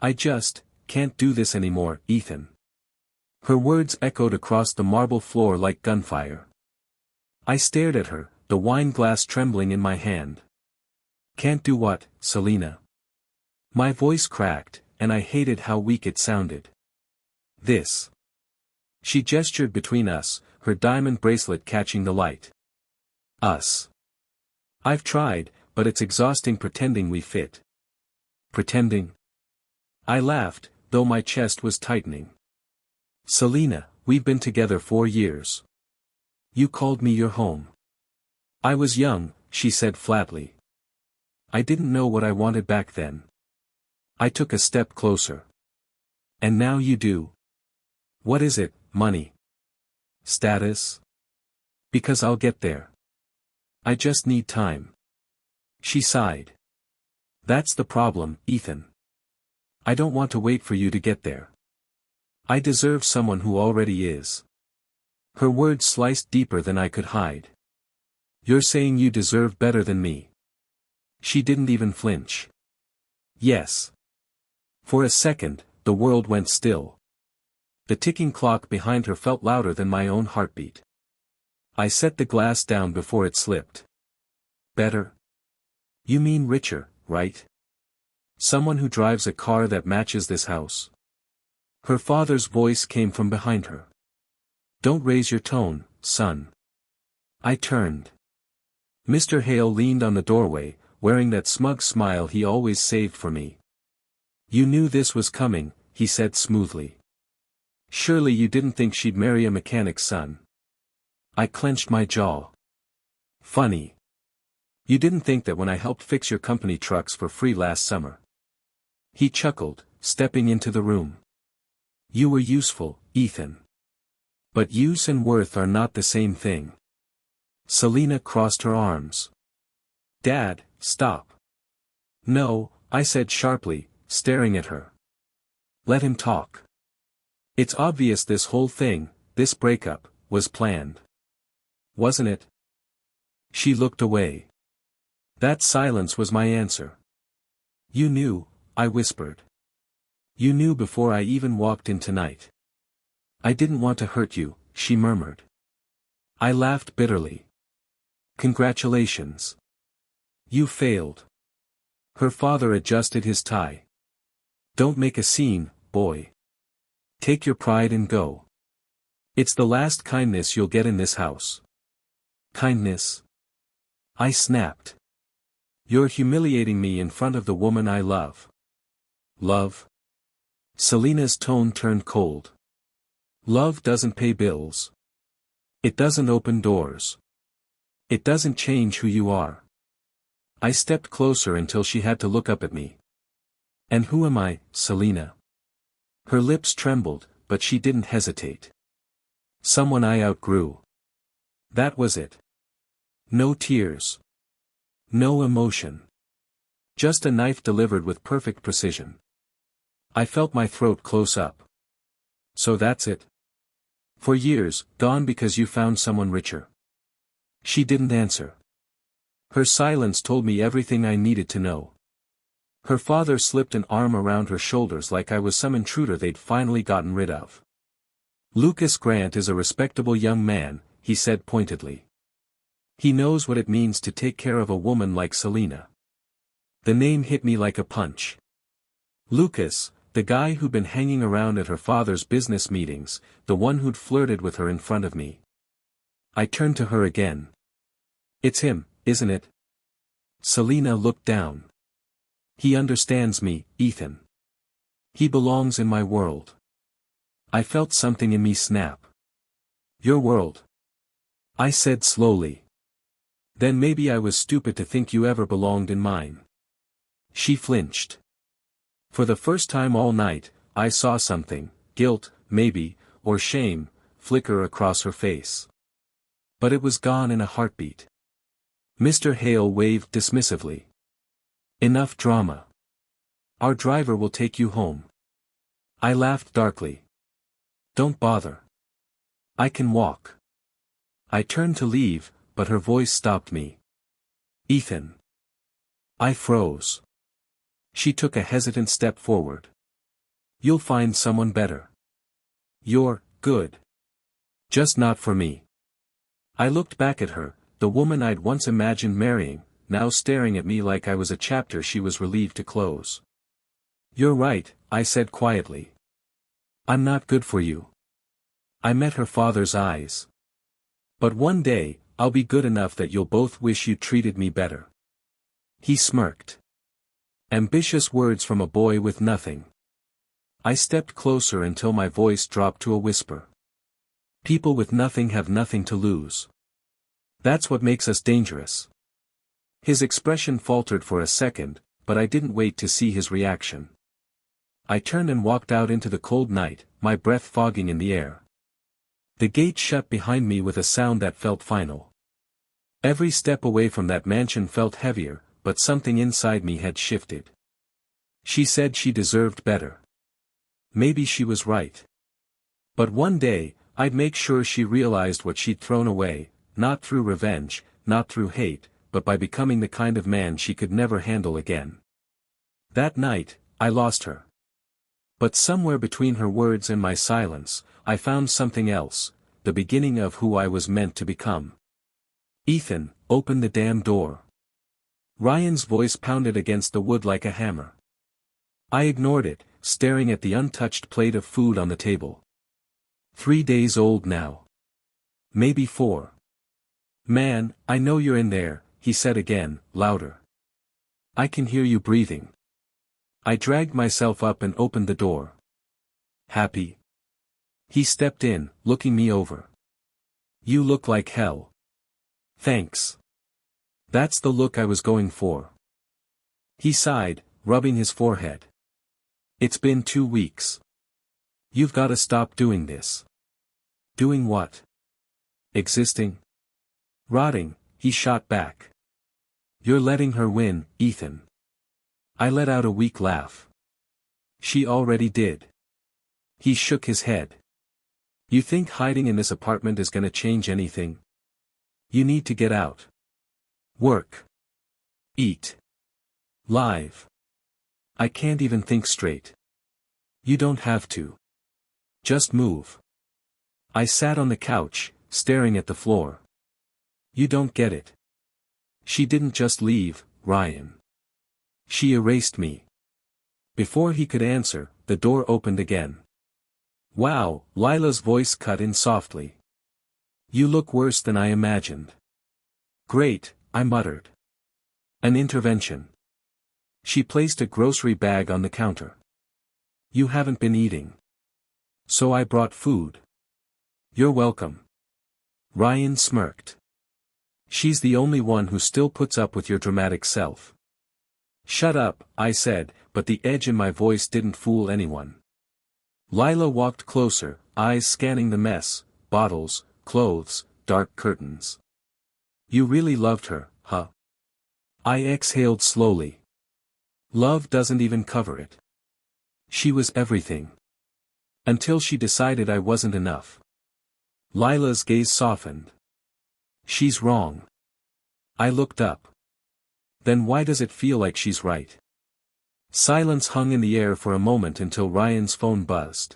I just can't do this anymore, Ethan. Her words echoed across the marble floor like gunfire. I stared at her, the wine glass trembling in my hand. Can't do what, Selena? My voice cracked, and I hated how weak it sounded. This. She gestured between us, her diamond bracelet catching the light. Us. I've tried, but it's exhausting pretending we fit. Pretending? I laughed, though my chest was tightening. Selena, we've been together 4 years. You called me your home. I was young, she said flatly. I didn't know what I wanted back then. I took a step closer. And now you do. What is it, money? Status? Because I'll get there. I just need time. She sighed. That's the problem, Ethan. I don't want to wait for you to get there. I deserve someone who already is. Her words sliced deeper than I could hide. You're saying you deserve better than me. She didn't even flinch. Yes. For a second, the world went still. The ticking clock behind her felt louder than my own heartbeat. I set the glass down before it slipped. Better? You mean richer, right? Someone who drives a car that matches this house. Her father's voice came from behind her. Don't raise your tone, son. I turned. Mr. Hale leaned on the doorway, wearing that smug smile he always saved for me. You knew this was coming, he said smoothly. Surely you didn't think she'd marry a mechanic's son. I clenched my jaw. Funny. You didn't think that when I helped fix your company trucks for free last summer. He chuckled, stepping into the room. You were useful, Ethan. But use and worth are not the same thing. Selena crossed her arms. Dad, stop. No, I said sharply, staring at her. Let him talk. It's obvious this whole thing, this breakup, was planned. Wasn't it? She looked away. That silence was my answer. You knew, I whispered. You knew before I even walked in tonight. I didn't want to hurt you, she murmured. I laughed bitterly. Congratulations. You failed. Her father adjusted his tie. Don't make a scene, boy. Take your pride and go. It's the last kindness you'll get in this house. Kindness? I snapped. You're humiliating me in front of the woman I love. Love? Selena's tone turned cold. Love doesn't pay bills. It doesn't open doors. It doesn't change who you are. I stepped closer until she had to look up at me. And who am I, Selena? Her lips trembled, but she didn't hesitate. Someone I outgrew. That was it. No tears. No emotion. Just a knife delivered with perfect precision. I felt my throat close up. So that's it. For years, gone because you found someone richer. She didn't answer. Her silence told me everything I needed to know. Her father slipped an arm around her shoulders like I was some intruder they'd finally gotten rid of. Lucas Grant is a respectable young man, he said pointedly. He knows what it means to take care of a woman like Selena. The name hit me like a punch. Lucas, the guy who'd been hanging around at her father's business meetings, the one who'd flirted with her in front of me. I turned to her again. It's him, isn't it? Selena looked down. He understands me, Ethan. He belongs in my world. I felt something in me snap. Your world. I said slowly. Then maybe I was stupid to think you ever belonged in mine. She flinched. For the first time all night, I saw something, guilt, maybe, or shame, flicker across her face. But it was gone in a heartbeat. Mr. Hale waved dismissively. Enough drama. Our driver will take you home. I laughed darkly. Don't bother. I can walk. I turned to leave, but her voice stopped me. Ethan. I froze. She took a hesitant step forward. You'll find someone better. You're good. Just not for me. I looked back at her, the woman I'd once imagined marrying, now staring at me like I was a chapter she was relieved to close. You're right, I said quietly. I'm not good for you. I met her father's eyes. But one day, I'll be good enough that you'll both wish you treated me better. He smirked. Ambitious words from a boy with nothing. I stepped closer until my voice dropped to a whisper. People with nothing have nothing to lose. That's what makes us dangerous. His expression faltered for a second, but I didn't wait to see his reaction. I turned and walked out into the cold night, my breath fogging in the air. The gate shut behind me with a sound that felt final. Every step away from that mansion felt heavier, but something inside me had shifted. She said she deserved better. Maybe she was right. But one day, I'd make sure she realized what she'd thrown away, not through revenge, not through hate, but by becoming the kind of man she could never handle again. That night, I lost her. But somewhere between her words and my silence, I found something else, the beginning of who I was meant to become. Ethan, open the damn door. Ryan's voice pounded against the wood like a hammer. I ignored it, staring at the untouched plate of food on the table. 3 days old now. Maybe 4. Man, I know you're in there, he said again, louder. I can hear you breathing. I dragged myself up and opened the door. Happy? He stepped in, looking me over. You look like hell. Thanks. That's the look I was going for. He sighed, rubbing his forehead. It's been 2 weeks. You've got to stop doing this. Doing what? Existing? Rotting, he shot back. You're letting her win, Ethan. I let out a weak laugh. She already did. He shook his head. You think hiding in this apartment is gonna change anything? You need to get out. Work. Eat. Live. I can't even think straight. You don't have to. Just move. I sat on the couch, staring at the floor. You don't get it. She didn't just leave, Ryan. She erased me. Before he could answer, the door opened again. Wow, Lila's voice cut in softly. You look worse than I imagined. Great, I muttered. An intervention. She placed a grocery bag on the counter. You haven't been eating. So I brought food. You're welcome. Ryan smirked. She's the only one who still puts up with your dramatic self. Shut up, I said, but the edge in my voice didn't fool anyone. Lila walked closer, eyes scanning the mess, bottles, clothes, dark curtains. You really loved her, huh? I exhaled slowly. Love doesn't even cover it. She was everything. Until she decided I wasn't enough. Lila's gaze softened. She's wrong. I looked up. Then why does it feel like she's right? Silence hung in the air for a moment until Ryan's phone buzzed.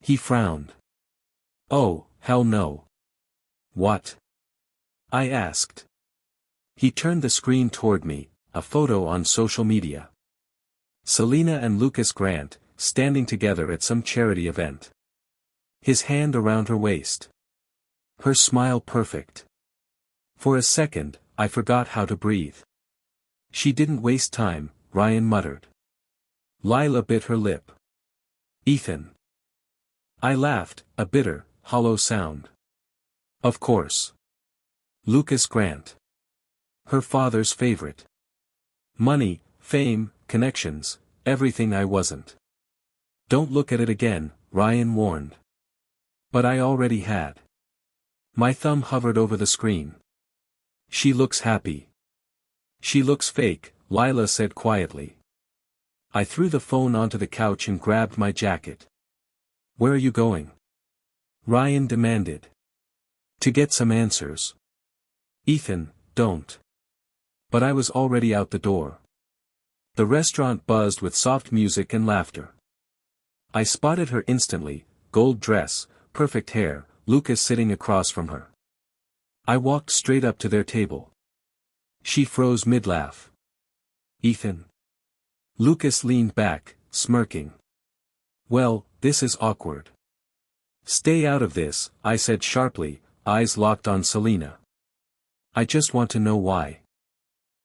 He frowned. Oh, hell no. What? I asked. He turned the screen toward me, a photo on social media. Selena and Lucas Grant, standing together at some charity event. His hand around her waist. Her smile perfect. For a second, I forgot how to breathe. She didn't waste time, Ryan muttered. Lila bit her lip. Ethan. I laughed, a bitter, hollow sound. Of course. Lucas Grant. Her father's favorite. Money, fame, connections, everything I wasn't. Don't look at it again, Ryan warned. But I already had. My thumb hovered over the screen. She looks happy. She looks fake, Lila said quietly. I threw the phone onto the couch and grabbed my jacket. Where are you going? Ryan demanded. To get some answers. Ethan, don't. But I was already out the door. The restaurant buzzed with soft music and laughter. I spotted her instantly, gold dress, perfect hair, Lucas sitting across from her. I walked straight up to their table. She froze mid-laugh. Ethan. Lucas leaned back, smirking. Well, this is awkward. Stay out of this, I said sharply, eyes locked on Selena. I just want to know why.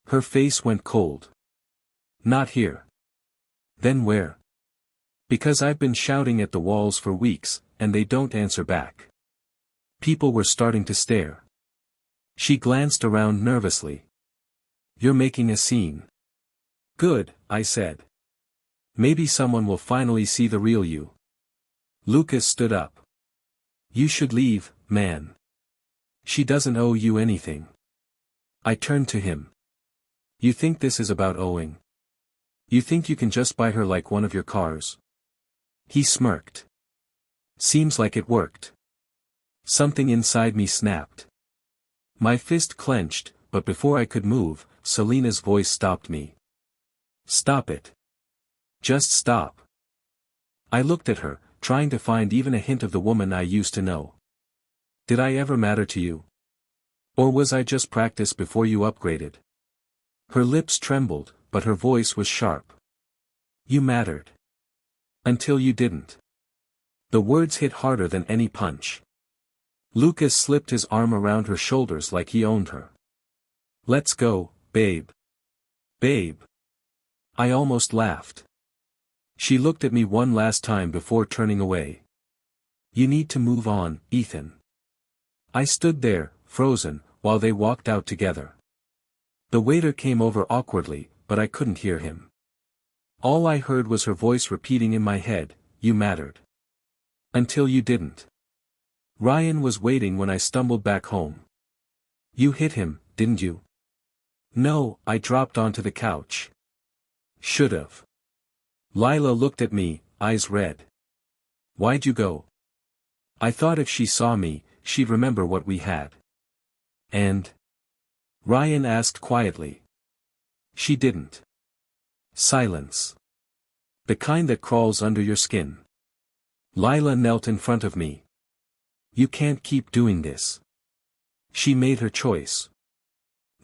Her face went cold. Not here. Then where? Because I've been shouting at the walls for weeks, and they don't answer back. People were starting to stare. She glanced around nervously. You're making a scene. Good, I said. Maybe someone will finally see the real you. Lucas stood up. You should leave, man. She doesn't owe you anything. I turned to him. You think this is about owing? You think you can just buy her like one of your cars? He smirked. Seems like it worked. Something inside me snapped. My fist clenched, but before I could move, Selena's voice stopped me. Stop it. Just stop. I looked at her, trying to find even a hint of the woman I used to know. Did I ever matter to you? Or was I just practice before you upgraded? Her lips trembled, but her voice was sharp. You mattered. Until you didn't. The words hit harder than any punch. Lucas slipped his arm around her shoulders like he owned her. Let's go, babe. Babe. I almost laughed. She looked at me one last time before turning away. You need to move on, Ethan. I stood there, frozen, while they walked out together. The waiter came over awkwardly, but I couldn't hear him. All I heard was her voice repeating in my head, you mattered. Until you didn't. Ryan was waiting when I stumbled back home. You hit him, didn't you? No, I dropped onto the couch. Should've. Lila looked at me, eyes red. Why'd you go? I thought if she saw me, she'd remember what we had. And? Ryan asked quietly. She didn't. Silence. The kind that crawls under your skin. Lila knelt in front of me. You can't keep doing this. She made her choice.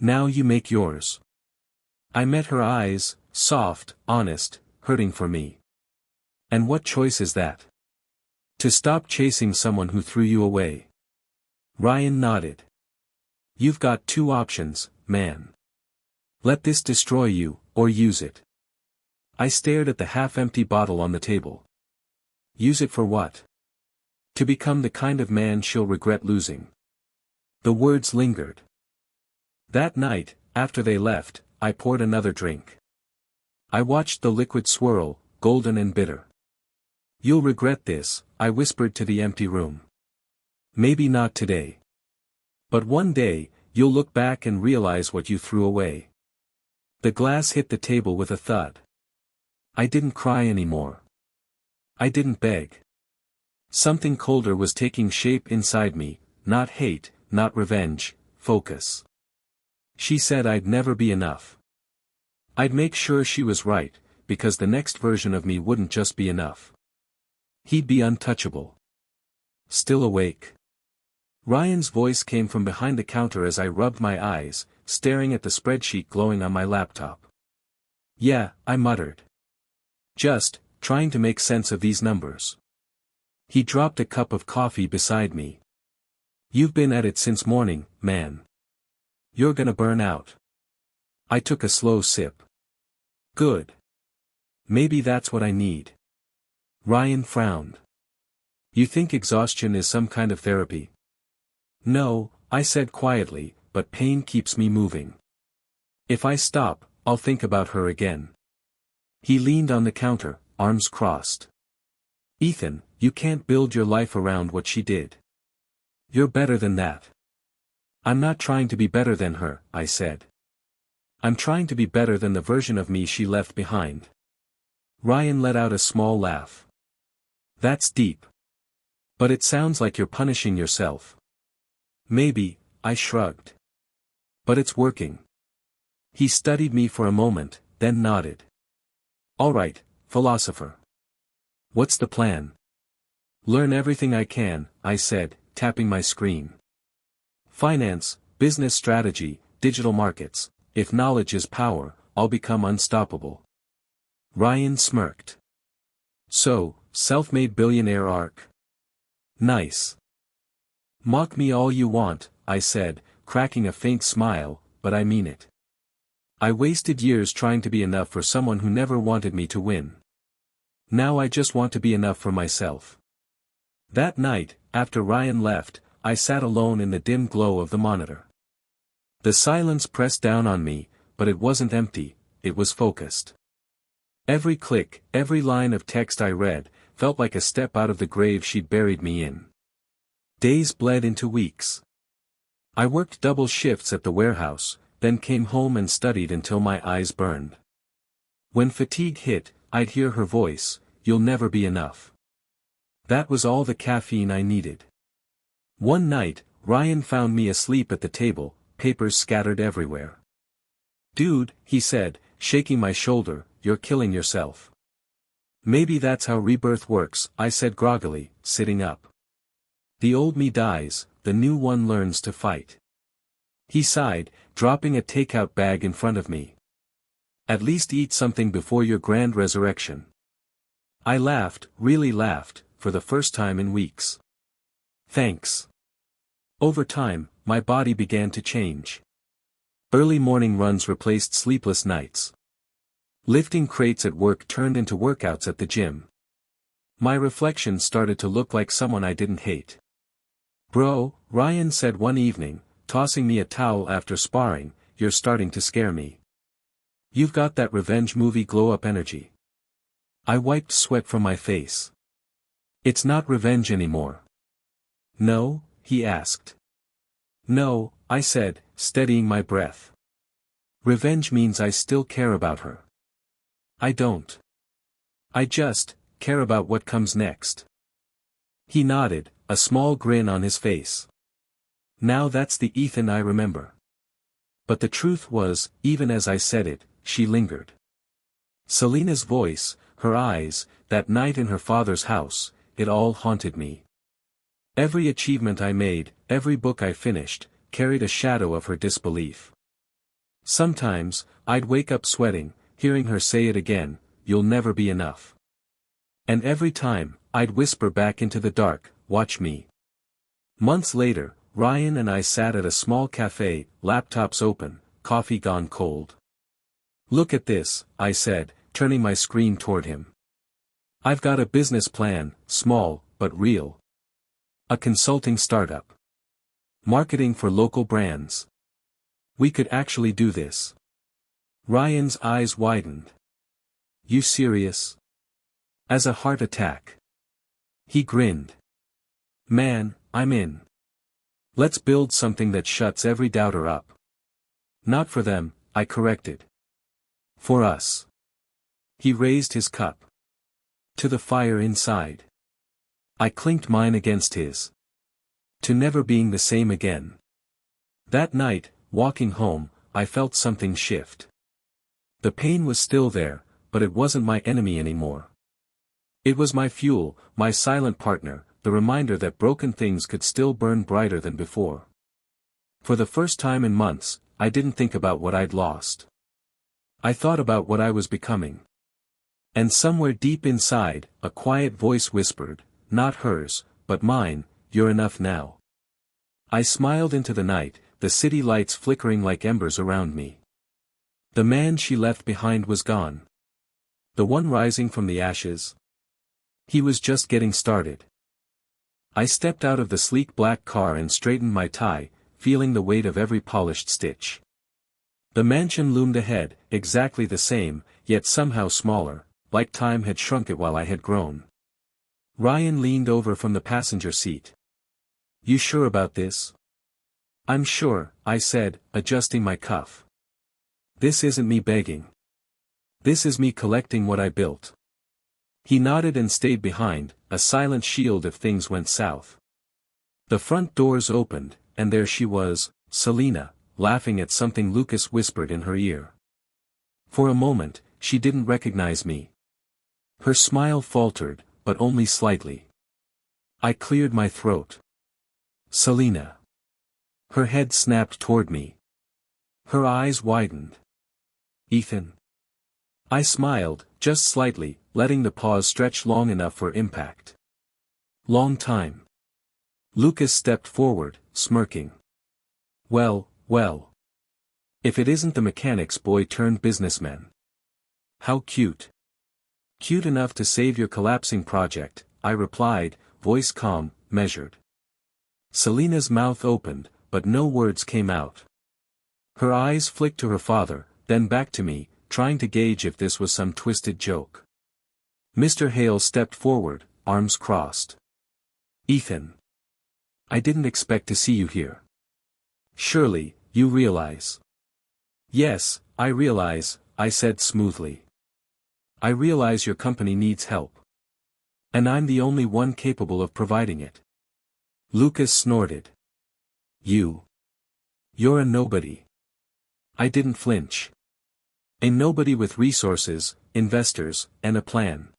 Now you make yours. I met her eyes, soft, honest, hurting for me. And what choice is that? To stop chasing someone who threw you away. Ryan nodded. You've got two options, man. Let this destroy you, or use it. I stared at the half-empty bottle on the table. Use it for what? To become the kind of man she'll regret losing. The words lingered. That night, after they left, I poured another drink. I watched the liquid swirl, golden and bitter. You'll regret this, I whispered to the empty room. Maybe not today. But one day, you'll look back and realize what you threw away. The glass hit the table with a thud. I didn't cry anymore. I didn't beg. Something colder was taking shape inside me, not hate, not revenge, focus. She said I'd never be enough. I'd make sure she was right, because the next version of me wouldn't just be enough. He'd be untouchable. Still awake. Ryan's voice came from behind the counter as I rubbed my eyes, staring at the spreadsheet glowing on my laptop. Yeah, I muttered. Just, trying to make sense of these numbers. He dropped a cup of coffee beside me. You've been at it since morning, man. You're gonna burn out. I took a slow sip. Good. Maybe that's what I need. Ryan frowned. You think exhaustion is some kind of therapy? No, I said quietly, but pain keeps me moving. If I stop, I'll think about her again. He leaned on the counter, arms crossed. Ethan, you can't build your life around what she did. You're better than that. I'm not trying to be better than her, I said. I'm trying to be better than the version of me she left behind. Ryan let out a small laugh. That's deep. But it sounds like you're punishing yourself. Maybe, I shrugged. But it's working. He studied me for a moment, then nodded. All right, philosopher. What's the plan? Learn everything I can, I said, tapping my screen. Finance, business strategy, digital markets. If knowledge is power, I'll become unstoppable. Ryan smirked. So, self-made billionaire arc. Nice. Mock me all you want, I said, cracking a faint smile, but I mean it. I wasted years trying to be enough for someone who never wanted me to win. Now I just want to be enough for myself. That night, after Ryan left, I sat alone in the dim glow of the monitor. The silence pressed down on me, but it wasn't empty, it was focused. Every click, every line of text I read, felt like a step out of the grave she'd buried me in. Days bled into weeks. I worked double shifts at the warehouse, then came home and studied until my eyes burned. When fatigue hit, I'd hear her voice, "You'll never be enough." That was all the caffeine I needed. One night, Ryan found me asleep at the table, papers scattered everywhere. "Dude," he said, shaking my shoulder, "you're killing yourself." "Maybe that's how rebirth works," I said groggily, sitting up. "The old me dies, the new one learns to fight." He sighed, dropping a takeout bag in front of me. "At least eat something before your grand resurrection." I laughed, really laughed, for the first time in weeks. "Thanks." Over time, my body began to change. Early morning runs replaced sleepless nights. Lifting crates at work turned into workouts at the gym. My reflection started to look like someone I didn't hate. "Bro," Ryan said one evening, tossing me a towel after sparring, "you're starting to scare me. You've got that revenge movie glow-up energy." I wiped sweat from my face. "It's not revenge anymore." "No?" he asked. "No," I said, steadying my breath. "Revenge means I still care about her. I don't. I just care about what comes next." He nodded, a small grin on his face. Now that's the Ethan I remember. But the truth was, even as I said it, she lingered. Selena's voice, her eyes, that night in her father's house, it all haunted me. Every achievement I made, every book I finished, carried a shadow of her disbelief. Sometimes, I'd wake up sweating, hearing her say it again, "You'll never be enough." And every time, I'd whisper back into the dark, "Watch me." Months later, Ryan and I sat at a small cafe, laptops open, coffee gone cold. "Look at this," I said, turning my screen toward him. "I've got a business plan, small, but real. A consulting startup. Marketing for local brands. We could actually do this." Ryan's eyes widened. "You serious?" "As a heart attack." He grinned. "Man, I'm in. Let's build something that shuts every doubter up." "Not for them," I corrected. "For us." He raised his cup to the fire inside. I clinked mine against his. To never being the same again. That night, walking home, I felt something shift. The pain was still there, but it wasn't my enemy anymore. It was my fuel, my silent partner, the reminder that broken things could still burn brighter than before. For the first time in months, I didn't think about what I'd lost. I thought about what I was becoming. And somewhere deep inside, a quiet voice whispered, not hers, but mine, "You're enough now." I smiled into the night, the city lights flickering like embers around me. The man she left behind was gone. The one rising from the ashes. He was just getting started. I stepped out of the sleek black car and straightened my tie, feeling the weight of every polished stitch. The mansion loomed ahead, exactly the same, yet somehow smaller, like time had shrunk it while I had grown. Ryan leaned over from the passenger seat. "You sure about this?" "I'm sure," I said, adjusting my cuff. "This isn't me begging. This is me collecting what I built." He nodded and stayed behind, a silent shield if things went south. The front doors opened, and there she was, Selena, laughing at something Lucas whispered in her ear. For a moment, she didn't recognize me. Her smile faltered, but only slightly. I cleared my throat. Selena. Her head snapped toward me. Her eyes widened. Ethan. I smiled, just slightly, letting the pause stretch long enough for impact. Long time. Lucas stepped forward, smirking. Well, well. If it isn't the mechanic's boy turned businessman. How cute. Cute enough to save your collapsing project, I replied, voice calm, measured. Selena's mouth opened, but no words came out. Her eyes flicked to her father, then back to me, trying to gauge if this was some twisted joke. Mr. Hale stepped forward, arms crossed. Ethan. I didn't expect to see you here. Surely, you realize. Yes, I realize, I said smoothly. I realize your company needs help. And I'm the only one capable of providing it. Lucas snorted. You're a nobody. I didn't flinch. A nobody with resources, investors, and a plan.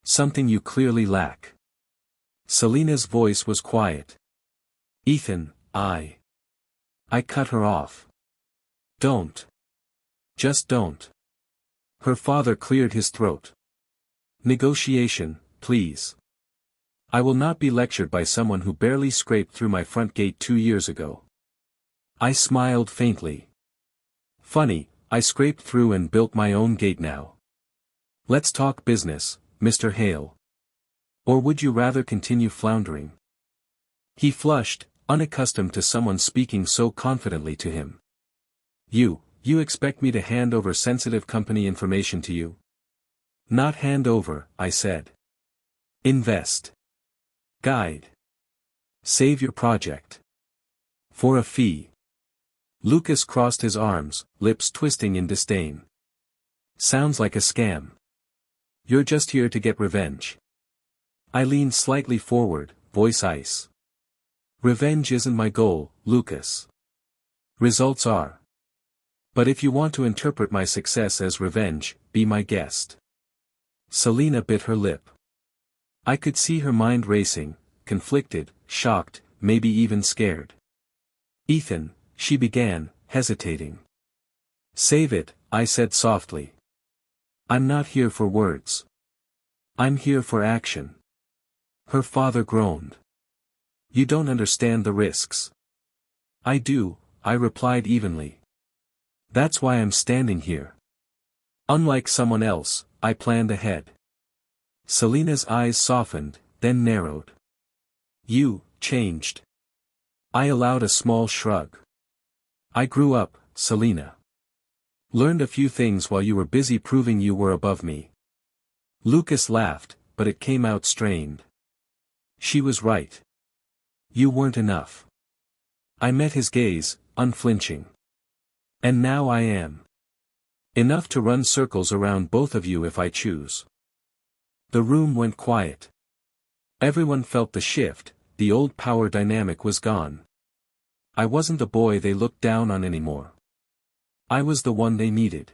Something you clearly lack. Selena's voice was quiet. Ethan, I cut her off. Don't. Just don't. Her father cleared his throat. Negotiation, please. I will not be lectured by someone who barely scraped through my front gate 2 years ago. I smiled faintly. Funny, I scraped through and built my own gate now. Let's talk business, Mr. Hale. Or would you rather continue floundering? He flushed, unaccustomed to someone speaking so confidently to him. You expect me to hand over sensitive company information to you? Not hand over, I said. Invest. Guide. Save your project. For a fee. Lucas crossed his arms, lips twisting in disdain. Sounds like a scam. You're just here to get revenge. I leaned slightly forward, voice ice. Revenge isn't my goal, Lucas. Results are. But if you want to interpret my success as revenge, be my guest. Selena bit her lip. I could see her mind racing, conflicted, shocked, maybe even scared. Ethan, she began, hesitating. Save it, I said softly. I'm not here for words. I'm here for action. Her father groaned. You don't understand the risks. I do, I replied evenly. That's why I'm standing here. Unlike someone else, I planned ahead. Selena's eyes softened, then narrowed. You changed. I allowed a small shrug. I grew up, Selena. Learned a few things while you were busy proving you were above me. Lucas laughed, but it came out strained. She was right. You weren't enough. I met his gaze, unflinching. And now I am. Enough to run circles around both of you if I choose. The room went quiet. Everyone felt the shift, the old power dynamic was gone. I wasn't the boy they looked down on anymore. I was the one they needed.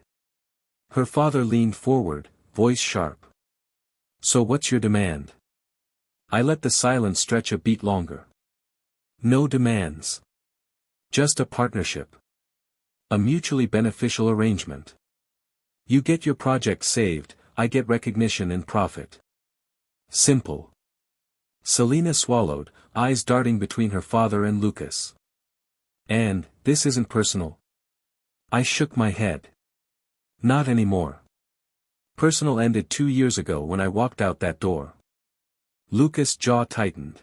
Her father leaned forward, voice sharp. So what's your demand? I let the silence stretch a beat longer. No demands. Just a partnership. A mutually beneficial arrangement. You get your project saved, I get recognition and profit. Simple. Selena swallowed, eyes darting between her father and Lucas. And, this isn't personal. I shook my head. Not anymore. Personal ended 2 years ago when I walked out that door. Lucas' jaw tightened.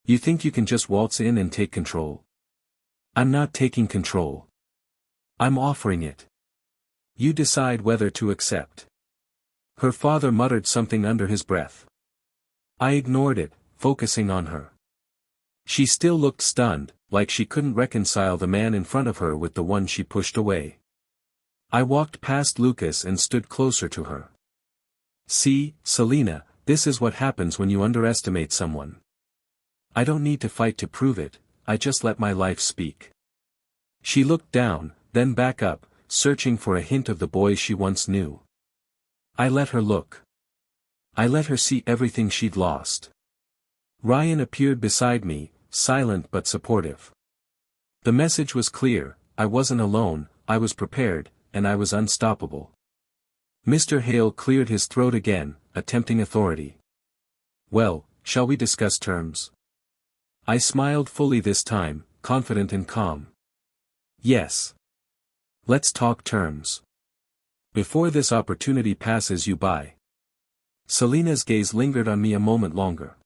You think you can just waltz in and take control? I'm not taking control. I'm offering it. You decide whether to accept. Her father muttered something under his breath. I ignored it, focusing on her. She still looked stunned, like she couldn't reconcile the man in front of her with the one she pushed away. I walked past Lucas and stood closer to her. See, Selena, this is what happens when you underestimate someone. I don't need to fight to prove it, I just let my life speak. She looked down, then back up, searching for a hint of the boy she once knew. I let her look. I let her see everything she'd lost. Ryan appeared beside me, silent but supportive. The message was clear: I wasn't alone, I was prepared, and I was unstoppable. Mr. Hale cleared his throat again, attempting authority. Well, shall we discuss terms? I smiled fully this time, confident and calm. Yes. Let's talk terms. Before this opportunity passes you by. Selena's gaze lingered on me a moment longer.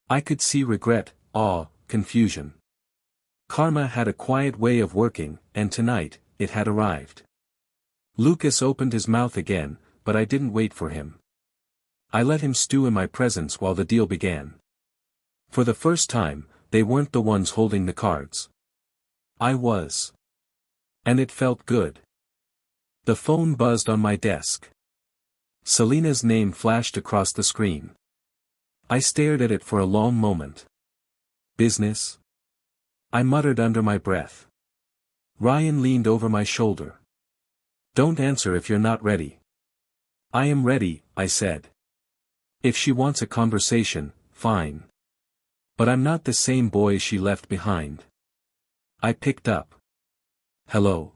I could see regret, awe, confusion. Karma had a quiet way of working, and tonight, it had arrived. Lucas opened his mouth again, but I didn't wait for him. I let him stew in my presence while the deal began. For the first time, they weren't the ones holding the cards. I was. And it felt good. The phone buzzed on my desk. Selena's name flashed across the screen. I stared at it for a long moment. Business? I muttered under my breath. Ryan leaned over my shoulder. Don't answer if you're not ready. I am ready, I said. If she wants a conversation, fine. But I'm not the same boy she left behind. I picked up. Hello.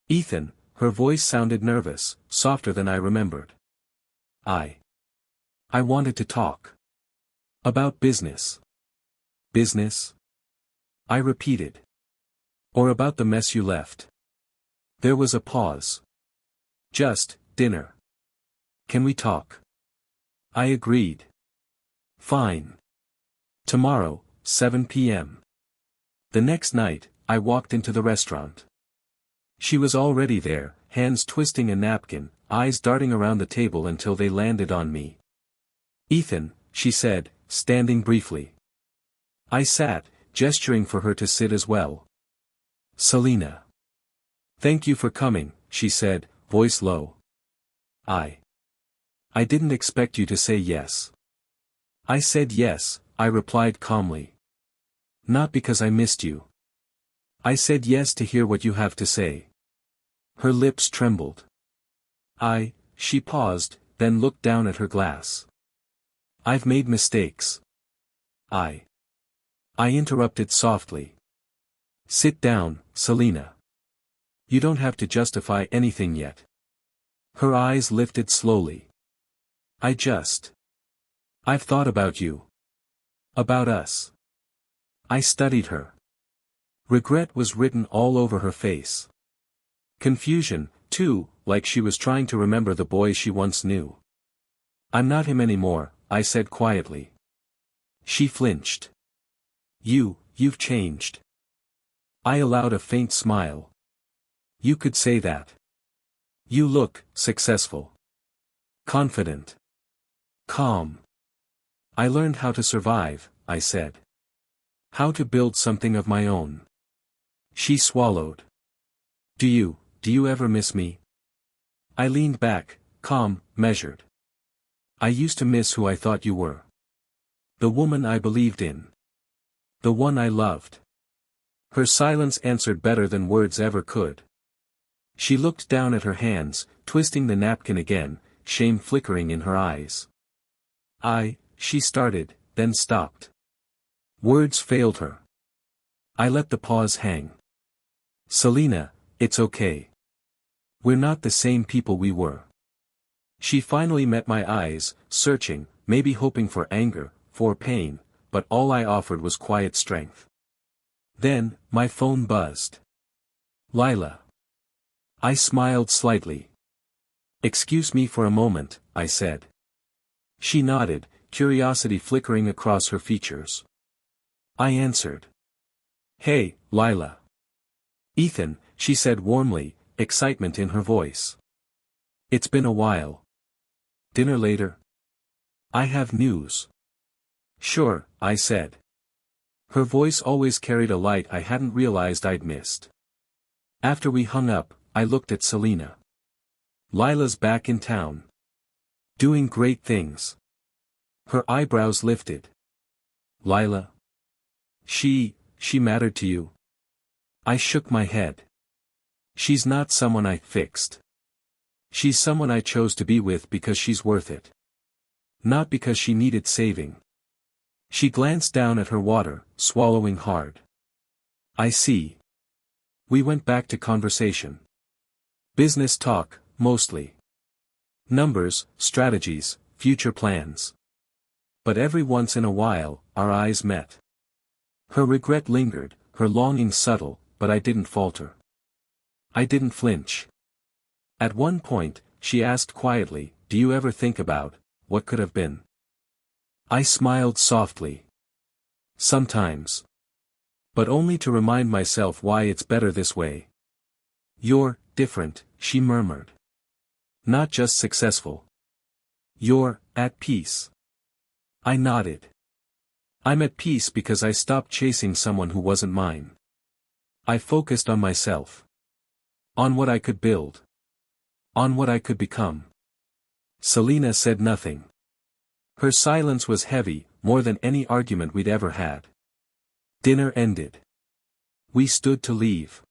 Ethan, her voice sounded nervous, softer than I remembered. I wanted to talk. About business. Business? I repeated. Or about the mess you left. There was a pause. Just, dinner. Can we talk? I agreed. Fine. Tomorrow, 7 p.m. The next night, I walked into the restaurant. She was already there, hands twisting a napkin, eyes darting around the table until they landed on me. Ethan, she said, standing briefly. I sat, gesturing for her to sit as well. Selena. Thank you for coming, she said, voice low. I didn't expect you to say yes. I said yes, I replied calmly. Not because I missed you. I said yes to hear what you have to say. Her lips trembled. She paused, then looked down at her glass. I've made mistakes. I interrupted softly. Sit down, Selena. You don't have to justify anything yet. Her eyes lifted slowly. I've thought about you. About us. I studied her. Regret was written all over her face. Confusion, too, like she was trying to remember the boy she once knew. I'm not him anymore, I said quietly. She flinched. You've changed. I allowed a faint smile. You could say that. You look successful. Confident. Calm. I learned how to survive, I said. How to build something of my own. She swallowed. Do you ever miss me? I leaned back, calm, measured. I used to miss who I thought you were. The woman I believed in. The one I loved. Her silence answered better than words ever could. She looked down at her hands, twisting the napkin again, shame flickering in her eyes. She started, then stopped. Words failed her. I let the pause hang. Selena, it's okay. We're not the same people we were. She finally met my eyes, searching, maybe hoping for anger, for pain, but all I offered was quiet strength. Then, my phone buzzed. Lila. I smiled slightly. Excuse me for a moment, I said. She nodded, curiosity flickering across her features. I answered. Hey, Lila. Ethan, she said warmly, excitement in her voice. It's been a while. Dinner later? I have news. Sure, I said. Her voice always carried a light I hadn't realized I'd missed. After we hung up, I looked at Selena. Lila's back in town. Doing great things. Her eyebrows lifted. Lila? She mattered to you? I shook my head. She's not someone I fixed. She's someone I chose to be with because she's worth it. Not because she needed saving. She glanced down at her water, swallowing hard. I see. We went back to conversation. Business talk, mostly. Numbers, strategies, future plans. But every once in a while, our eyes met. Her regret lingered, her longing subtle, but I didn't falter. I didn't flinch. At one point, she asked quietly, "Do you ever think about what could have been?" I smiled softly. Sometimes. But only to remind myself why it's better this way. You're different, she murmured. Not just successful. You're at peace. I nodded. I'm at peace because I stopped chasing someone who wasn't mine. I focused on myself. On what I could build. On what I could become. Selena said nothing. Her silence was heavy, more than any argument we'd ever had. Dinner ended. We stood to leave.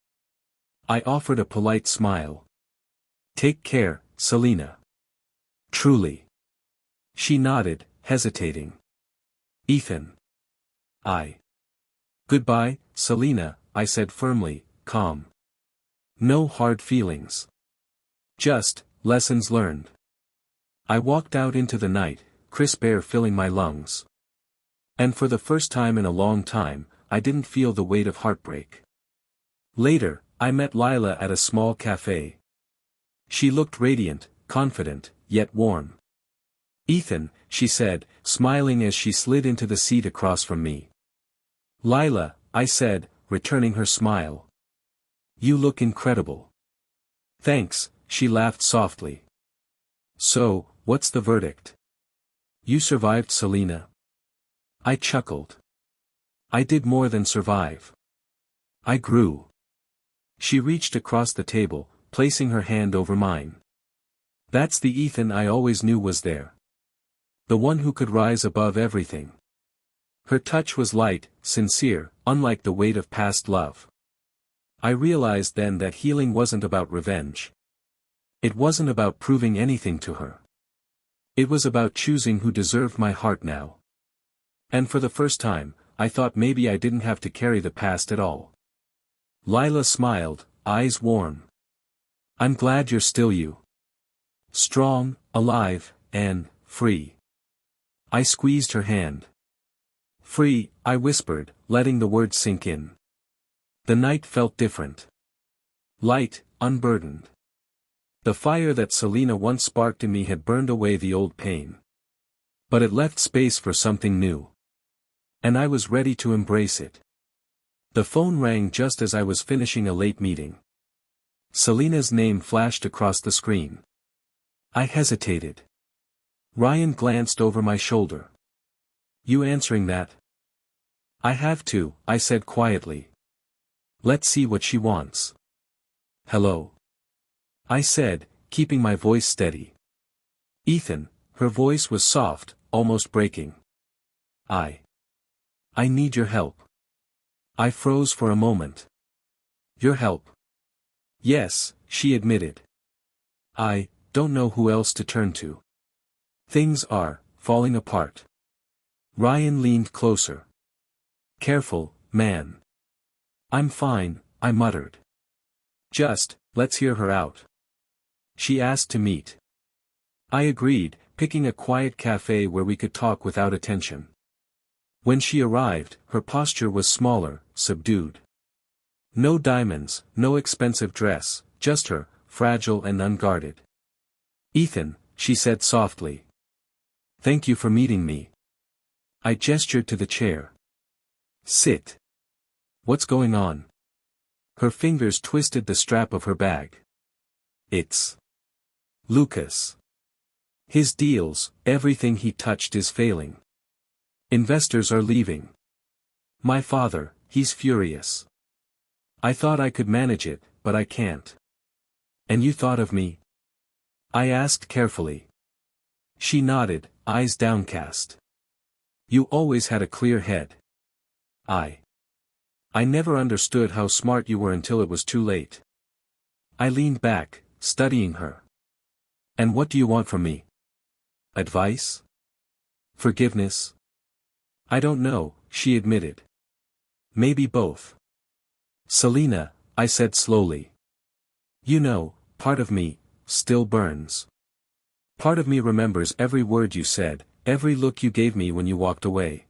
I offered a polite smile. Take care, Selena. Truly. She nodded, hesitating. Ethan. Goodbye, Selena, I said firmly, calm. No hard feelings. Just, lessons learned. I walked out into the night, crisp air filling my lungs. And for the first time in a long time, I didn't feel the weight of heartbreak. Later, I met Lila at a small cafe. She looked radiant, confident, yet warm. Ethan, she said, smiling as she slid into the seat across from me. Lila, I said, returning her smile. You look incredible. Thanks, she laughed softly. So, what's the verdict? You survived, Selena. I chuckled. I did more than survive. I grew. She reached across the table, placing her hand over mine. That's the Ethan I always knew was there. The one who could rise above everything. Her touch was light, sincere, unlike the weight of past love. I realized then that healing wasn't about revenge. It wasn't about proving anything to her. It was about choosing who deserved my heart now. And for the first time, I thought maybe I didn't have to carry the past at all. Lila smiled, eyes warm. I'm glad you're still you. Strong, alive, and free. I squeezed her hand. Free, I whispered, letting the words sink in. The night felt different. Light, unburdened. The fire that Selena once sparked in me had burned away the old pain. But it left space for something new. And I was ready to embrace it. The phone rang just as I was finishing a late meeting. Selena's name flashed across the screen. I hesitated. Ryan glanced over my shoulder. You answering that? I have to, I said quietly. Let's see what she wants. Hello. I said, keeping my voice steady. Ethan, her voice was soft, almost breaking. I need your help. I froze for a moment. Your help? Yes, she admitted. I don't know who else to turn to. Things are falling apart. Ryan leaned closer. Careful, man. I'm fine, I muttered. Just, let's hear her out. She asked to meet. I agreed, picking a quiet cafe where we could talk without attention. When she arrived, her posture was smaller, subdued. No diamonds, no expensive dress, just her, fragile and unguarded. Ethan, she said softly. Thank you for meeting me. I gestured to the chair. Sit. What's going on? Her fingers twisted the strap of her bag. It's Lucas. His deals, everything he touched is failing. Investors are leaving. My father, he's furious. I thought I could manage it, but I can't. And you thought of me? I asked carefully. She nodded, eyes downcast. You always had a clear head. I never understood how smart you were until it was too late. I leaned back, studying her. And what do you want from me? Advice? Forgiveness? I don't know, she admitted. Maybe both. Selena, I said slowly. You know, part of me still burns. Part of me remembers every word you said, every look you gave me when you walked away.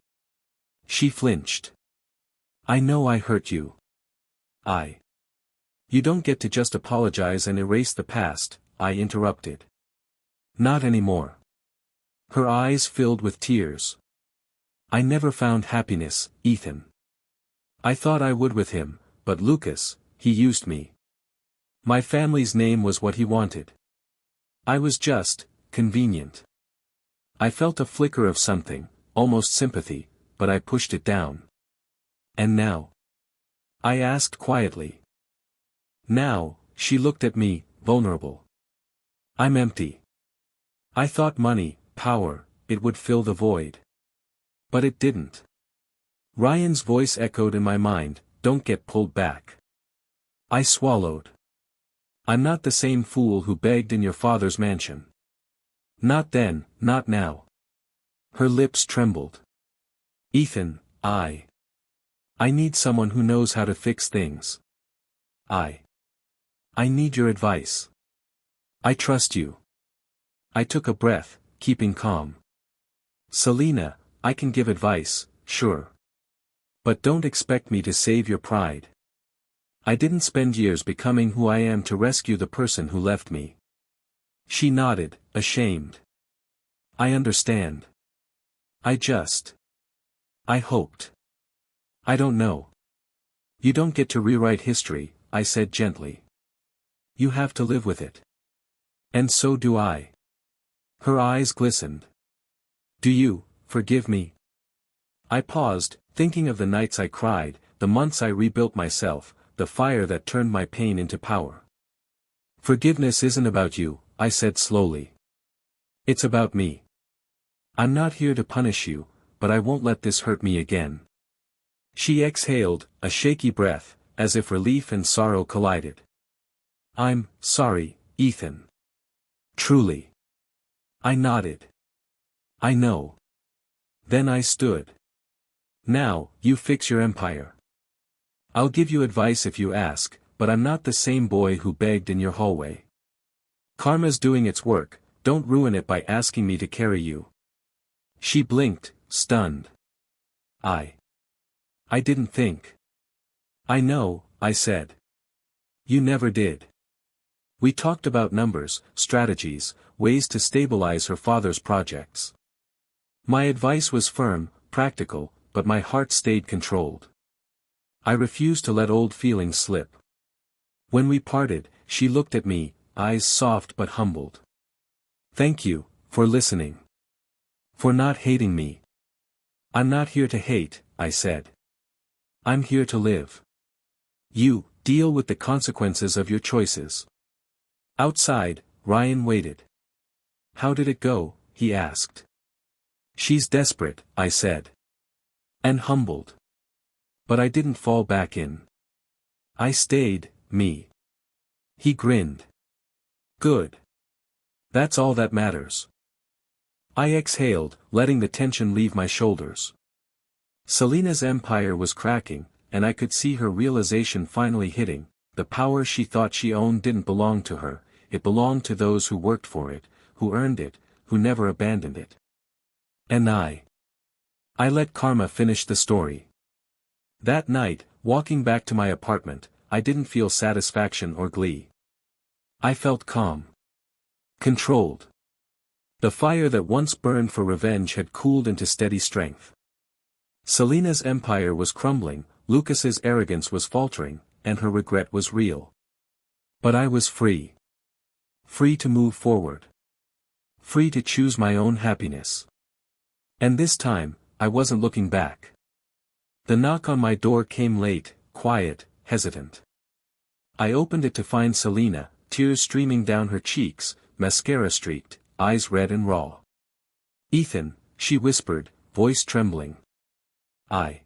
She flinched. I know I hurt you. You don't get to just apologize and erase the past, I interrupted. Not anymore. Her eyes filled with tears. I never found happiness, Ethan. I thought I would with him, but Lucas, he used me. My family's name was what he wanted. I was just convenient. I felt a flicker of something, almost sympathy, but I pushed it down. And now? I asked quietly. Now, she looked at me, vulnerable. I'm empty. I thought money, power, it would fill the void. But it didn't. Ryan's voice echoed in my mind, don't get pulled back. I swallowed. I'm not the same fool who begged in your father's mansion. Not then, not now. Her lips trembled. Ethan, I need someone who knows how to fix things. I need your advice. I trust you. I took a breath, keeping calm. Selena, I can give advice, sure. But don't expect me to save your pride. I didn't spend years becoming who I am to rescue the person who left me. She nodded, ashamed. I understand. I hoped. I don't know. You don't get to rewrite history, I said gently. You have to live with it. And so do I. Her eyes glistened. Do you forgive me? I paused, thinking of the nights I cried, the months I rebuilt myself, the fire that turned my pain into power. Forgiveness isn't about you, I said slowly. It's about me. I'm not here to punish you, but I won't let this hurt me again. She exhaled, a shaky breath, as if relief and sorrow collided. I'm sorry, Ethan. Truly. I nodded. I know. Then I stood. Now, you fix your empire. I'll give you advice if you ask, but I'm not the same boy who begged in your hallway. Karma's doing its work, don't ruin it by asking me to carry you. She blinked, stunned. I didn't think. I know, I said. You never did. We talked about numbers, strategies, ways to stabilize her father's projects. My advice was firm, practical, but my heart stayed controlled. I refused to let old feelings slip. When we parted, she looked at me, eyes soft but humbled. Thank you, for listening. For not hating me. I'm not here to hate, I said. I'm here to live. You, deal with the consequences of your choices. Outside, Ryan waited. How did it go? He asked. She's desperate, I said. And humbled. But I didn't fall back in. I stayed, me. He grinned. Good. That's all that matters. I exhaled, letting the tension leave my shoulders. Selena's empire was cracking, and I could see her realization finally hitting. The power she thought she owned didn't belong to her, it belonged to those who worked for it, who earned it, who never abandoned it. And I let karma finish the story. That night, walking back to my apartment, I didn't feel satisfaction or glee. I felt calm. Controlled. The fire that once burned for revenge had cooled into steady strength. Selena's empire was crumbling, Lucas's arrogance was faltering, and her regret was real. But I was free. Free to move forward. Free to choose my own happiness. And this time, I wasn't looking back. The knock on my door came late, quiet, hesitant. I opened it to find Selena, tears streaming down her cheeks, mascara streaked, eyes red and raw. Ethan, she whispered, voice trembling. I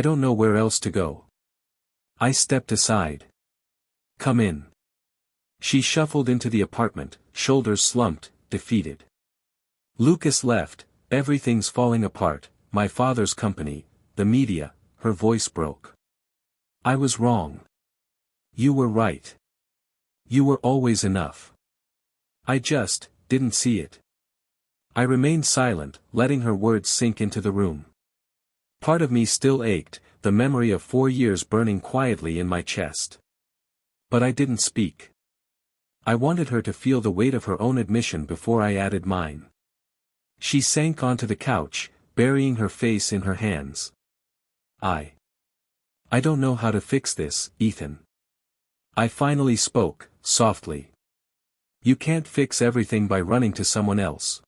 don't know where else to go. I stepped aside. Come in. She shuffled into the apartment, shoulders slumped, defeated. Lucas left, Everything's falling apart, my father's company, the media, her voice broke. I was wrong. You were right. You were always enough. I just didn't see it. I remained silent, letting her words sink into the room. Part of me still ached, the memory of 4 years burning quietly in my chest. But I didn't speak. I wanted her to feel the weight of her own admission before I added mine. She sank onto the couch, burying her face in her hands. I don't know how to fix this, Ethan. I finally spoke, softly. You can't fix everything by running to someone else.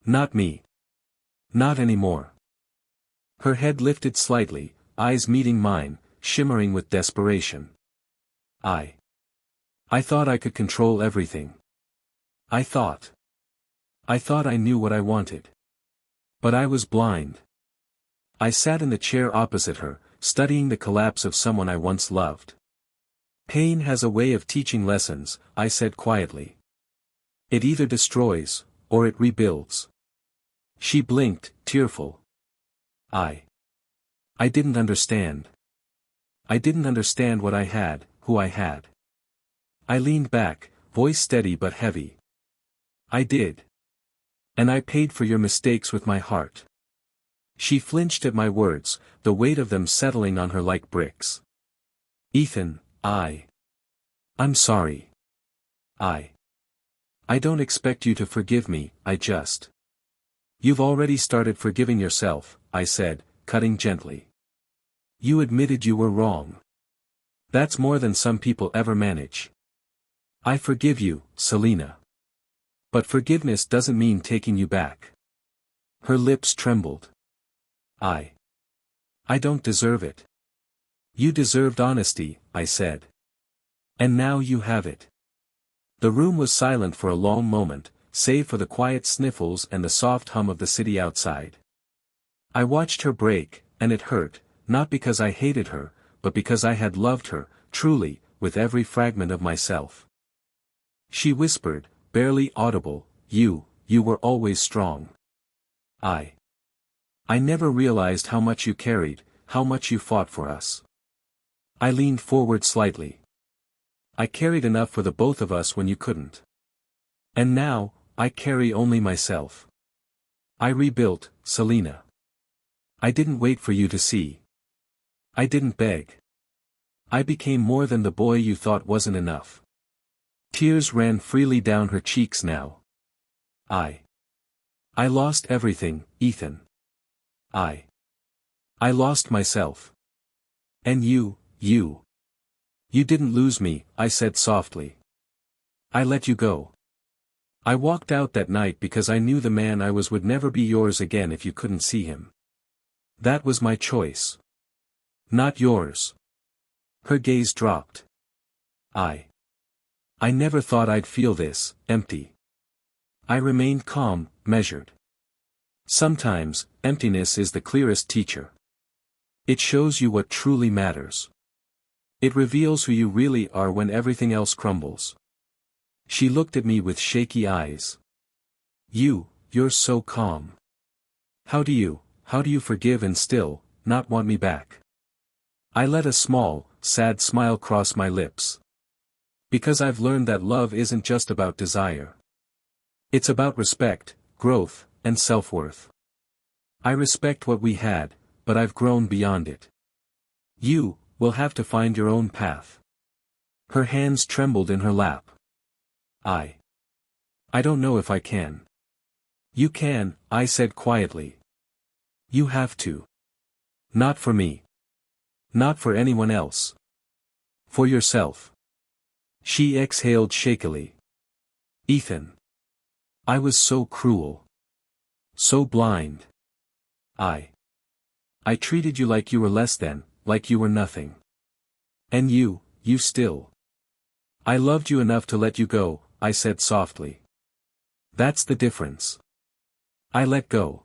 Not me. Not anymore. Her head lifted slightly, eyes meeting mine, shimmering with desperation. I thought I could control everything. I thought I knew what I wanted. But I was blind. I sat in the chair opposite her, studying the collapse of someone I once loved. Pain has a way of teaching lessons, I said quietly. It either destroys, or it rebuilds. She blinked, tearful. I didn't understand. I didn't understand what I had, who I had. I leaned back, voice steady but heavy. I did. And I paid for your mistakes with my heart. She flinched at my words, the weight of them settling on her like bricks. Ethan, I'm sorry. I don't expect you to forgive me, I just. You've already started forgiving yourself, I said, cutting gently. You admitted you were wrong. That's more than some people ever manage. I forgive you, Selena. But forgiveness doesn't mean taking you back. Her lips trembled. I don't deserve it. You deserved honesty, I said. And now you have it. The room was silent for a long moment, save for the quiet sniffles and the soft hum of the city outside. I watched her break, and it hurt, not because I hated her, but because I had loved her, truly, with every fragment of myself. She whispered, barely audible, you were always strong. I never realized how much you carried, how much you fought for us. I leaned forward slightly. I carried enough for the both of us when you couldn't. And now, I carry only myself. I rebuilt, Selena. I didn't wait for you to see. I didn't beg. I became more than the boy you thought wasn't enough. Tears ran freely down her cheeks now. I lost everything, Ethan. I lost myself. And you didn't lose me, I said softly. I let you go. I walked out that night because I knew the man I was would never be yours again if you couldn't see him. That was my choice. Not yours. Her gaze dropped. I never thought I'd feel this, empty. I remained calm, measured. Sometimes, emptiness is the clearest teacher. It shows you what truly matters. It reveals who you really are when everything else crumbles. She looked at me with shaky eyes. You're so calm. How do you forgive and still, not want me back? I let a small, sad smile cross my lips. Because I've learned that love isn't just about desire. It's about respect, growth, and self-worth. I respect what we had, but I've grown beyond it. You will have to find your own path. Her hands trembled in her lap. I don't know if I can. You can, I said quietly. You have to. Not for me. Not for anyone else. For yourself. She exhaled shakily. Ethan. I was so cruel. So blind. I treated you like you were less than, like you were nothing. And you still. I loved you enough to let you go, I said softly. That's the difference. I let go.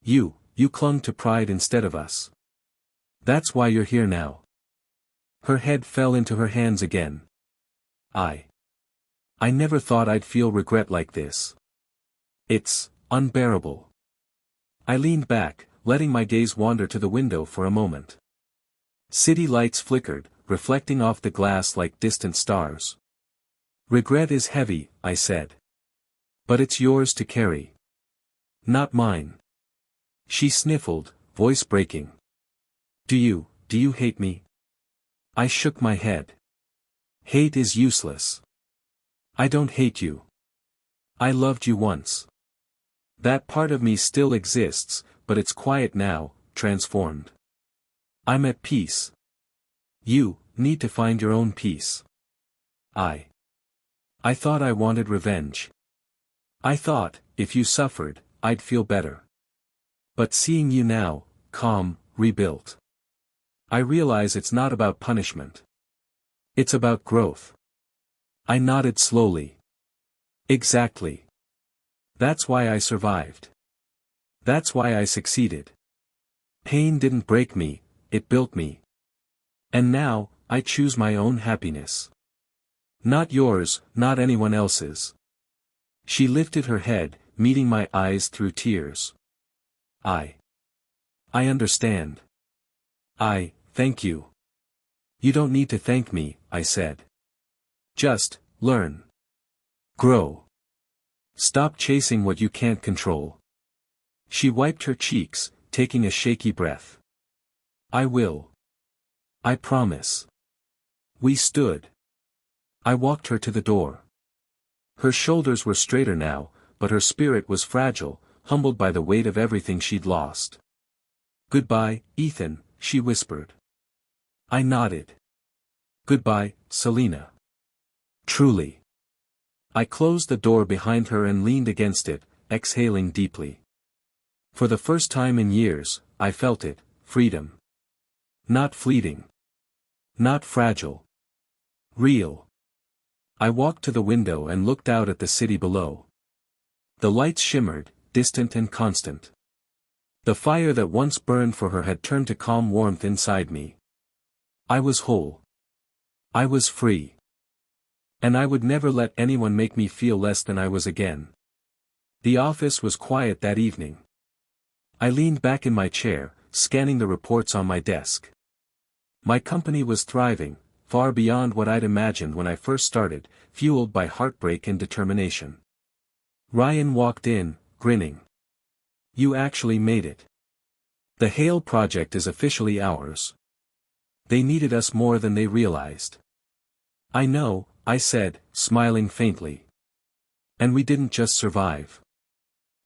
You clung to pride instead of us. That's why you're here now. Her head fell into her hands again. I never thought I'd feel regret like this. It's unbearable. I leaned back, letting my gaze wander to the window for a moment. City lights flickered, reflecting off the glass like distant stars. Regret is heavy, I said. But it's yours to carry. Not mine. She sniffled, voice breaking. Do you hate me? I shook my head. Hate is useless. I don't hate you. I loved you once. That part of me still exists, but it's quiet now, transformed. I'm at peace. You need to find your own peace. I thought I wanted revenge. I thought, if you suffered, I'd feel better. But seeing you now, calm, rebuilt. I realize it's not about punishment. It's about growth. I nodded slowly. Exactly. That's why I survived. That's why I succeeded. Pain didn't break me, it built me. And now, I choose my own happiness. Not yours, not anyone else's. She lifted her head, meeting my eyes through tears. I understand. Thank you. You don't need to thank me, I said. Just, learn. Grow. Stop chasing what you can't control. She wiped her cheeks, taking a shaky breath. I will. I promise. We stood. I walked her to the door. Her shoulders were straighter now, but her spirit was fragile, humbled by the weight of everything she'd lost. Goodbye, Ethan, she whispered. I nodded. Goodbye, Selena. Truly. I closed the door behind her and leaned against it, exhaling deeply. For the first time in years, I felt it, freedom. Not fleeting. Not fragile. Real. I walked to the window and looked out at the city below. The lights shimmered, distant and constant. The fire that once burned for her had turned to calm warmth inside me. I was whole. I was free. And I would never let anyone make me feel less than I was again. The office was quiet that evening. I leaned back in my chair, scanning the reports on my desk. My company was thriving, far beyond what I'd imagined when I first started, fueled by heartbreak and determination. Ryan walked in, grinning. You actually made it. The Hale project is officially ours. They needed us more than they realized. I know, I said, smiling faintly. And we didn't just survive.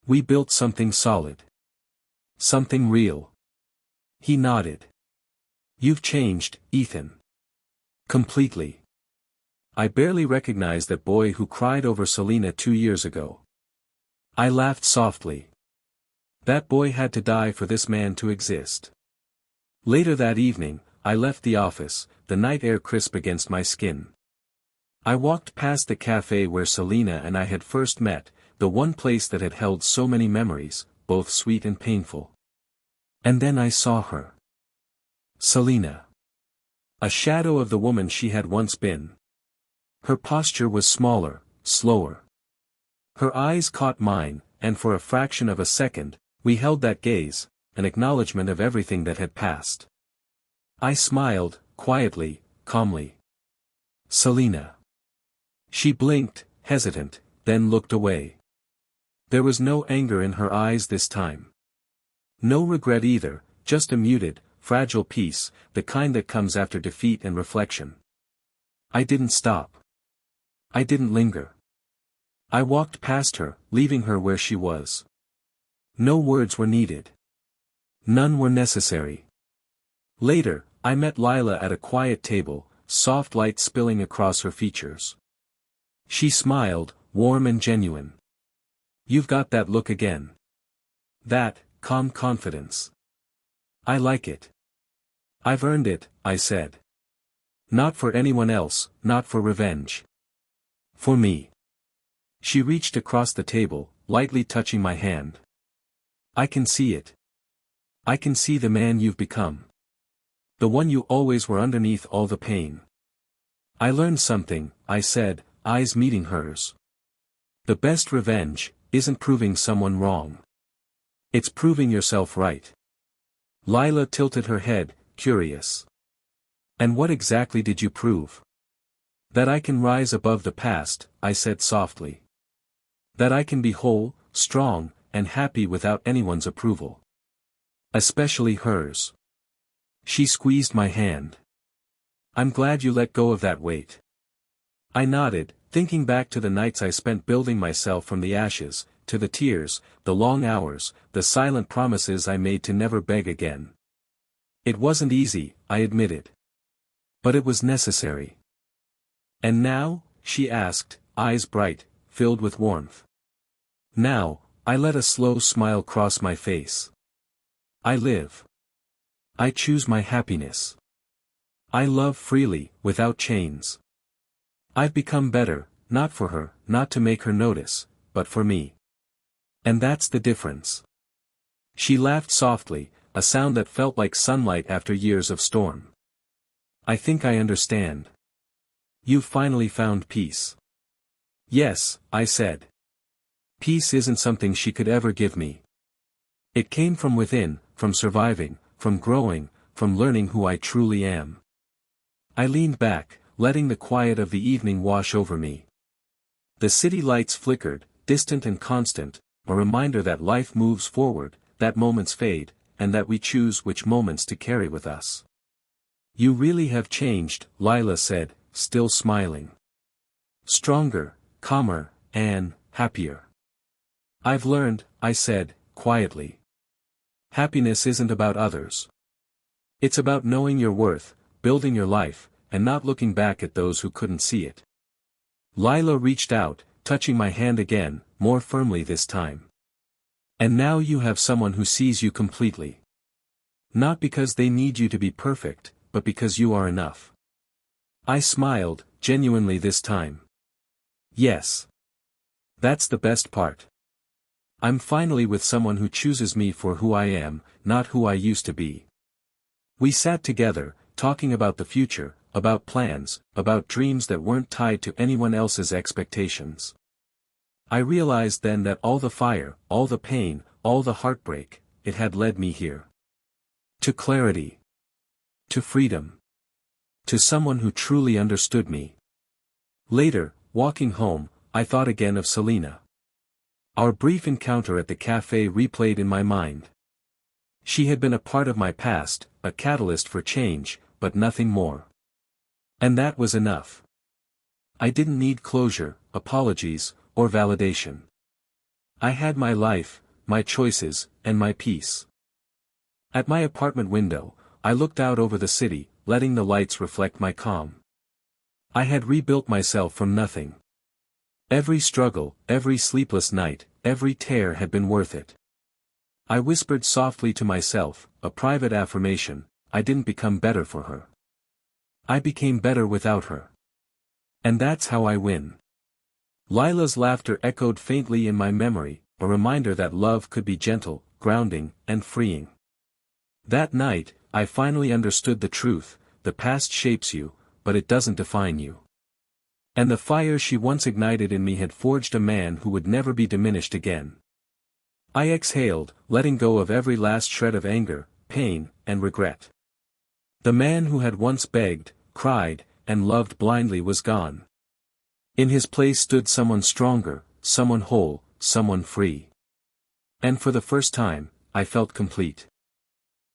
We built something solid. Something real. He nodded. You've changed, Ethan. Completely. I barely recognized that boy who cried over Selena 2 years ago. I laughed softly. That boy had to die for this man to exist. Later that evening, I left the office, the night air crisp against my skin. I walked past the cafe where Selena and I had first met, the one place that had held so many memories, both sweet and painful. And then I saw her. Selena. A shadow of the woman she had once been. Her posture was smaller, slower. Her eyes caught mine, and for a fraction of a second, we held that gaze, an acknowledgement of everything that had passed. I smiled, quietly, calmly. Selena. She blinked, hesitant, then looked away. There was no anger in her eyes this time. No regret either, just a muted, fragile peace, the kind that comes after defeat and reflection. I didn't stop. I didn't linger. I walked past her, leaving her where she was. No words were needed. None were necessary. Later, I met Lila at a quiet table, soft light spilling across her features. She smiled, warm and genuine. You've got that look again. That, calm confidence. I like it. I've earned it, I said. Not for anyone else, not for revenge. For me. She reached across the table, lightly touching my hand. I can see it. I can see the man you've become. The one you always were underneath all the pain. I learned something, I said, eyes meeting hers. The best revenge isn't proving someone wrong. It's proving yourself right. Lila tilted her head, curious. And what exactly did you prove? That I can rise above the past, I said softly. That I can be whole, strong, and happy without anyone's approval. Especially hers. She squeezed my hand. I'm glad you let go of that weight. I nodded, thinking back to the nights I spent building myself from the ashes, to the tears, the long hours, the silent promises I made to never beg again. It wasn't easy, I admitted. But it was necessary. And now, she asked, eyes bright, filled with warmth. Now, I let a slow smile cross my face. I live. I choose my happiness. I love freely, without chains. I've become better, not for her, not to make her notice, but for me. And that's the difference. She laughed softly, a sound that felt like sunlight after years of storm. I think I understand. You've finally found peace. Yes, I said. Peace isn't something she could ever give me. It came from within, from surviving, from growing, from learning who I truly am. I leaned back, letting the quiet of the evening wash over me. The city lights flickered, distant and constant, a reminder that life moves forward, that moments fade, and that we choose which moments to carry with us. You really have changed, Lila said, still smiling. Stronger, calmer, and happier. I've learned, I said, quietly. Happiness isn't about others. It's about knowing your worth, building your life, and not looking back at those who couldn't see it. Lila reached out, touching my hand again, more firmly this time. And now you have someone who sees you completely. Not because they need you to be perfect, but because you are enough. I smiled, genuinely this time. Yes. That's the best part. I'm finally with someone who chooses me for who I am, not who I used to be. We sat together, talking about the future, about plans, about dreams that weren't tied to anyone else's expectations. I realized then that all the fire, all the pain, all the heartbreak, it had led me here. To clarity. To freedom. To someone who truly understood me. Later, walking home, I thought again of Selena. Our brief encounter at the cafe replayed in my mind. She had been a part of my past, a catalyst for change, but nothing more. And that was enough. I didn't need closure, apologies, or validation. I had my life, my choices, and my peace. At my apartment window, I looked out over the city, letting the lights reflect my calm. I had rebuilt myself from nothing. Every struggle, every sleepless night, every tear had been worth it. I whispered softly to myself, a private affirmation, I didn't become better for her. I became better without her. And that's how I win. Lila's laughter echoed faintly in my memory, a reminder that love could be gentle, grounding, and freeing. That night, I finally understood the truth, the past shapes you, but it doesn't define you. And the fire she once ignited in me had forged a man who would never be diminished again. I exhaled, letting go of every last shred of anger, pain, and regret. The man who had once begged, cried, and loved blindly was gone. In his place stood someone stronger, someone whole, someone free. And for the first time, I felt complete.